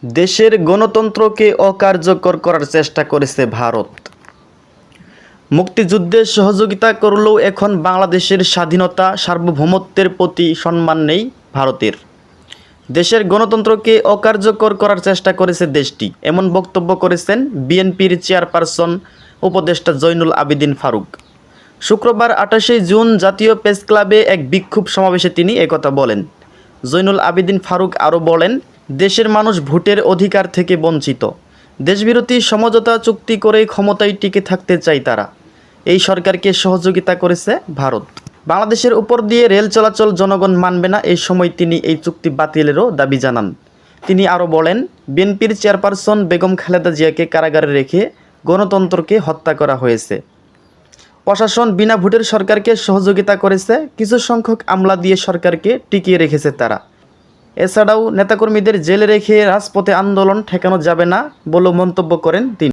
দেশের গণতন্ত্রকে অকার্যকর করার চেষ্টা করেছে ভারত। মুক্তিযুদ্ধে সহযোগিতা করলেও এখন বাংলাদেশের স্বাধীনতা সার্বভৌমত্বের প্রতি সম্মান নেই ভারতের। দেশের গণতন্ত্রকে অকার্যকর করার চেষ্টা করেছে দেশটি, এমন বক্তব্য করেছেন বিএনপির চেয়ারপারসন উপদেষ্টা জয়নুল আবেদিন ফারুক। শুক্রবার 28শে জুন জাতীয় প্রেস ক্লাবে এক বিক্ষোভ সমাবেশে তিনি একথা বলেন। জয়নুল আবেদিন ফারুক আরও বলেন, দেশের মানুষ ভোটের অধিকার থেকে বঞ্চিত। দেশবিরোধী সমঝোতা চুক্তি করে ক্ষমতায় টিকে থাকতে চায় তারা। এই সরকারকে সহযোগিতা করেছে ভারত। বাংলাদেশের উপর দিয়ে রেল চলাচল জনগণ মানবে না, এই সময় তিনি এই চুক্তি বাতিলেরও দাবি জানান। তিনি আরও বলেন, বিএনপির চেয়ারপারসন বেগম খালেদা জিয়াকে কারাগারে রেখে গণতন্ত্রকে হত্যা করা হয়েছে। প্রশাসন বিনা ভোটের সরকারকে সহযোগিতা করেছে, কিছু সংখ্যক আমলা দিয়ে সরকারকে টিকিয়ে রেখেছে তারা। এছাড়াও নেতাকর্মীদের জেলে রেখে রাজপথে আন্দোলন ঠেকানো যাবে না বলেও মন্তব্য করেন তিনি।